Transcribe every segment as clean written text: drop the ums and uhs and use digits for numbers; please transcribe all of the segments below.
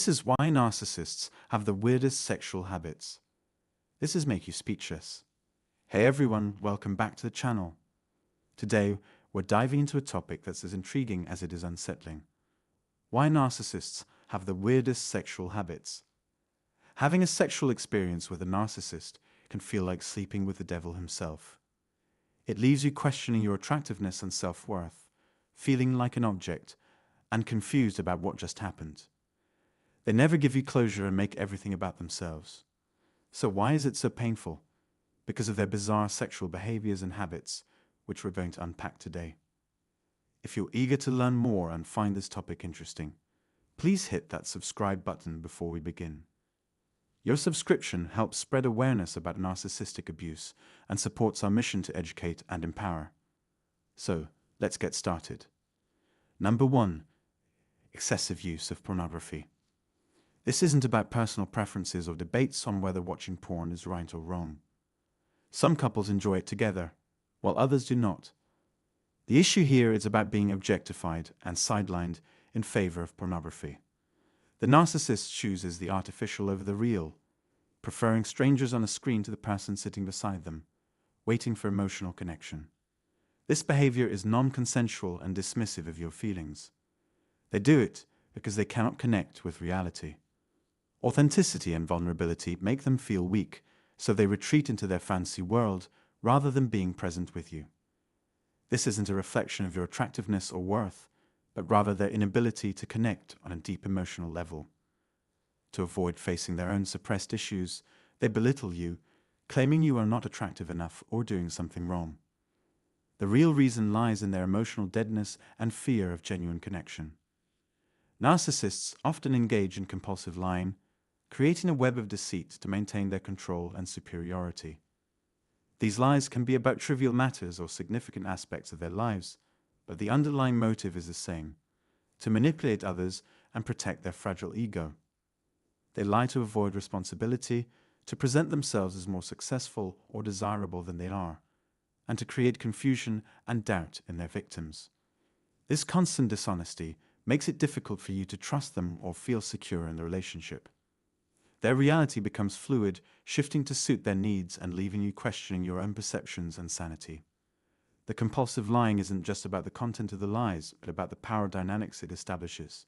This is why narcissists have the weirdest sexual habits. This is make you speechless. Hey everyone, welcome back to the channel. Today, we're diving into a topic that's as intriguing as it is unsettling. Why narcissists have the weirdest sexual habits. Having a sexual experience with a narcissist can feel like sleeping with the devil himself. It leaves you questioning your attractiveness and self-worth, feeling like an object, and confused about what just happened. They never give you closure and make everything about themselves. So why is it so painful? Because of their bizarre sexual behaviors and habits, which we're going to unpack today. If you're eager to learn more and find this topic interesting, please hit that subscribe button before we begin. Your subscription helps spread awareness about narcissistic abuse and supports our mission to educate and empower. So, let's get started. Number 1. Excessive use of pornography. This isn't about personal preferences or debates on whether watching porn is right or wrong. Some couples enjoy it together, while others do not. The issue here is about being objectified and sidelined in favor of pornography. The narcissist chooses the artificial over the real, preferring strangers on a screen to the person sitting beside them, waiting for emotional connection. This behavior is non-consensual and dismissive of your feelings. They do it because they cannot connect with reality. Authenticity and vulnerability make them feel weak, so they retreat into their fancy world rather than being present with you. This isn't a reflection of your attractiveness or worth, but rather their inability to connect on a deep emotional level. To avoid facing their own suppressed issues, they belittle you, claiming you are not attractive enough or doing something wrong. The real reason lies in their emotional deadness and fear of genuine connection. Narcissists often engage in compulsive lying, creating a web of deceit to maintain their control and superiority. These lies can be about trivial matters or significant aspects of their lives, but the underlying motive is the same: to manipulate others and protect their fragile ego. They lie to avoid responsibility, to present themselves as more successful or desirable than they are, and to create confusion and doubt in their victims. This constant dishonesty makes it difficult for you to trust them or feel secure in the relationship. Their reality becomes fluid, shifting to suit their needs and leaving you questioning your own perceptions and sanity. The compulsive lying isn't just about the content of the lies, but about the power dynamics it establishes,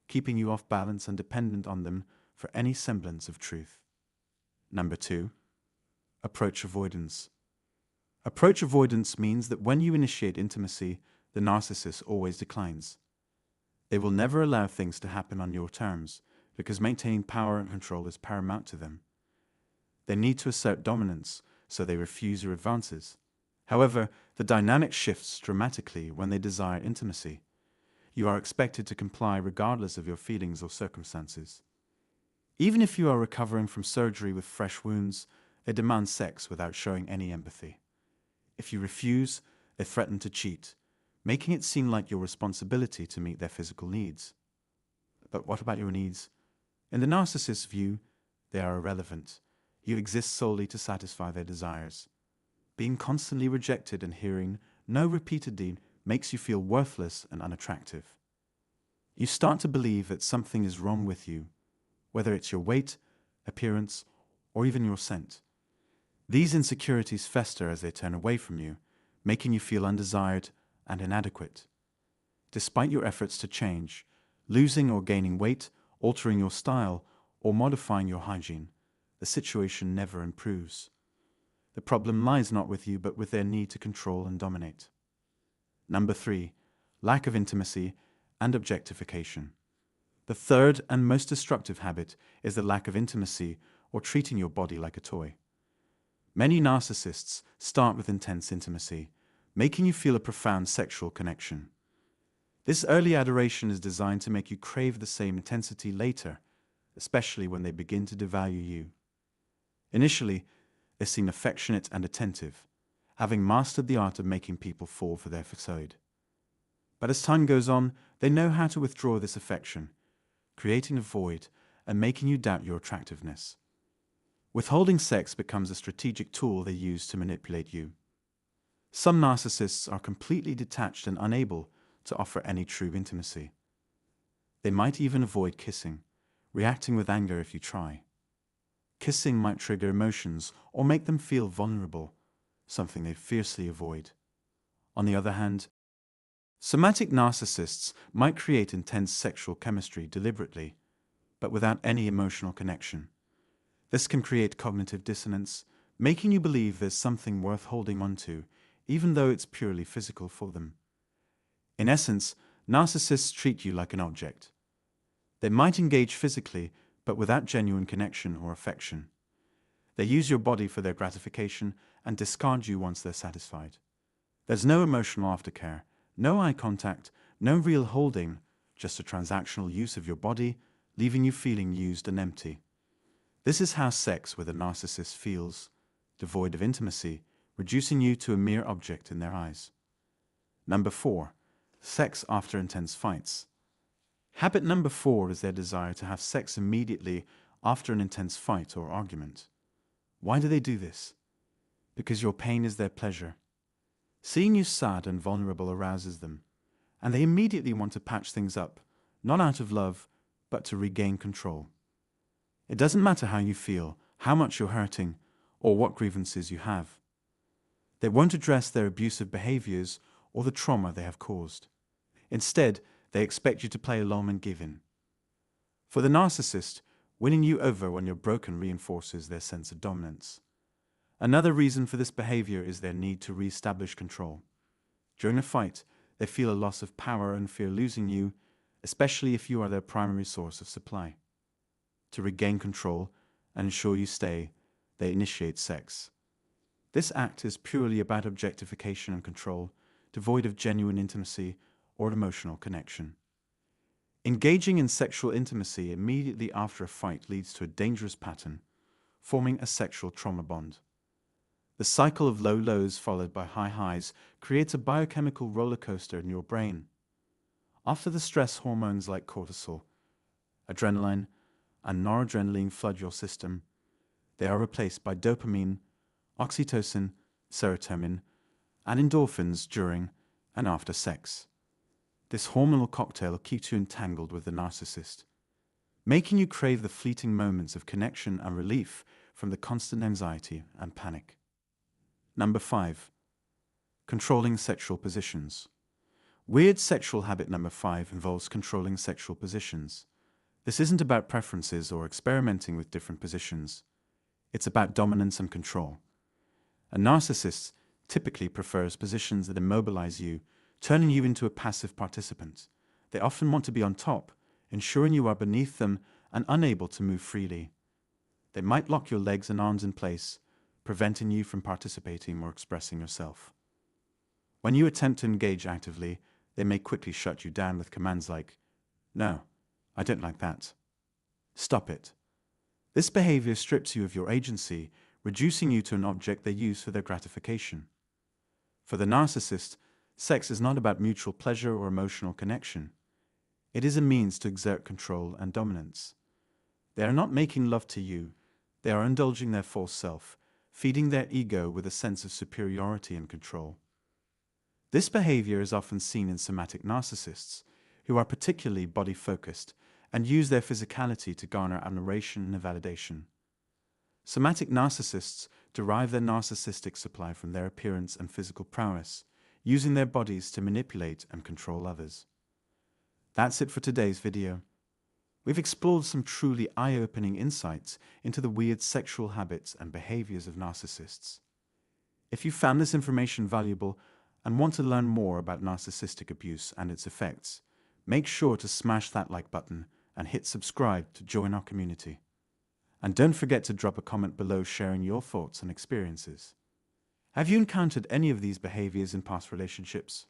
keeping you off balance and dependent on them for any semblance of truth. Number 2. Approach avoidance. Approach avoidance means that when you initiate intimacy, the narcissist always declines. They will never allow things to happen on your terms, because maintaining power and control is paramount to them. They need to assert dominance, so they refuse your advances. However, the dynamic shifts dramatically when they desire intimacy. You are expected to comply regardless of your feelings or circumstances. Even if you are recovering from surgery with fresh wounds, they demand sex without showing any empathy. If you refuse, they threaten to cheat, making it seem like your responsibility to meet their physical needs. But what about your needs? In the narcissist's view, they are irrelevant. You exist solely to satisfy their desires. Being constantly rejected and hearing no repeatedly makes you feel worthless and unattractive. You start to believe that something is wrong with you, whether it's your weight, appearance, or even your scent. These insecurities fester as they turn away from you, making you feel undesired and inadequate. Despite your efforts to change, losing or gaining weight, altering your style, or modifying your hygiene, the situation never improves. The problem lies not with you, but with their need to control and dominate. Number 3. Lack of intimacy and objectification. The third and most destructive habit is the lack of intimacy or treating your body like a toy. Many narcissists start with intense intimacy, making you feel a profound sexual connection. This early adoration is designed to make you crave the same intensity later, especially when they begin to devalue you. Initially, they seem affectionate and attentive, having mastered the art of making people fall for their facade. But as time goes on, they know how to withdraw this affection, creating a void and making you doubt your attractiveness. Withholding sex becomes a strategic tool they use to manipulate you. Some narcissists are completely detached and unable to offer any true intimacy. They might even avoid kissing, reacting with anger if you try. Kissing might trigger emotions or make them feel vulnerable, something they fiercely avoid. On the other hand, somatic narcissists might create intense sexual chemistry deliberately, but without any emotional connection. This can create cognitive dissonance, making you believe there's something worth holding onto, even though it's purely physical for them. In essence, narcissists treat you like an object. They might engage physically, but without genuine connection or affection. They use your body for their gratification and discard you once they're satisfied. There's no emotional aftercare, no eye contact, no real holding, just a transactional use of your body, leaving you feeling used and empty. This is how sex with a narcissist feels, devoid of intimacy, reducing you to a mere object in their eyes. Number 4. Sex after intense fights. Habit number 4 is their desire to have sex immediately after an intense fight or argument. Why do they do this? Because your pain is their pleasure. Seeing you sad and vulnerable arouses them, and they immediately want to patch things up, not out of love, but to regain control. It doesn't matter how you feel, how much you're hurting, or what grievances you have. They won't address their abusive behaviors or the trauma they have caused. Instead, they expect you to play along and give in. For the narcissist, winning you over when you're broken reinforces their sense of dominance. Another reason for this behavior is their need to re-establish control. During a fight, they feel a loss of power and fear losing you, especially if you are their primary source of supply. To regain control and ensure you stay, they initiate sex. This act is purely about objectification and control, devoid of genuine intimacy or emotional connection. Engaging in sexual intimacy immediately after a fight leads to a dangerous pattern, forming a sexual trauma bond. The cycle of low lows followed by high highs creates a biochemical roller coaster in your brain. After the stress hormones like cortisol, adrenaline, and noradrenaline flood your system, they are replaced by dopamine, oxytocin, serotonin, and endorphins during and after sex. This hormonal cocktail keeps you entangled with the narcissist, making you crave the fleeting moments of connection and relief from the constant anxiety and panic. Number 5. Controlling sexual positions. Weird sexual habit number 5 involves controlling sexual positions. This isn't about preferences or experimenting with different positions. It's about dominance and control. A narcissist typically prefers positions that immobilize you, turning you into a passive participant. They often want to be on top, ensuring you are beneath them and unable to move freely. They might lock your legs and arms in place, preventing you from participating or expressing yourself. When you attempt to engage actively, they may quickly shut you down with commands like, "No, I don't like that. Stop it." This behavior strips you of your agency, reducing you to an object they use for their gratification. For the narcissist, sex is not about mutual pleasure or emotional connection. It is a means to exert control and dominance. They are not making love to you. They are indulging their false self, feeding their ego with a sense of superiority and control. This behavior is often seen in somatic narcissists, who are particularly body-focused and use their physicality to garner admiration and validation. Somatic narcissists derive their narcissistic supply from their appearance and physical prowess, using their bodies to manipulate and control others. That's it for today's video. We've explored some truly eye-opening insights into the weird sexual habits and behaviors of narcissists. If you found this information valuable and want to learn more about narcissistic abuse and its effects, make sure to smash that like button and hit subscribe to join our community. And don't forget to drop a comment below sharing your thoughts and experiences. Have you encountered any of these behaviors in past relationships?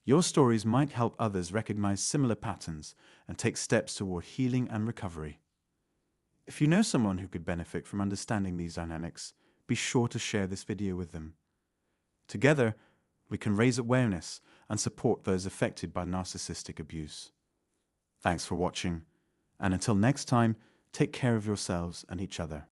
Your stories might help others recognize similar patterns and take steps toward healing and recovery. If you know someone who could benefit from understanding these dynamics, be sure to share this video with them. Together, we can raise awareness and support those affected by narcissistic abuse. Thanks for watching, and until next time, take care of yourselves and each other.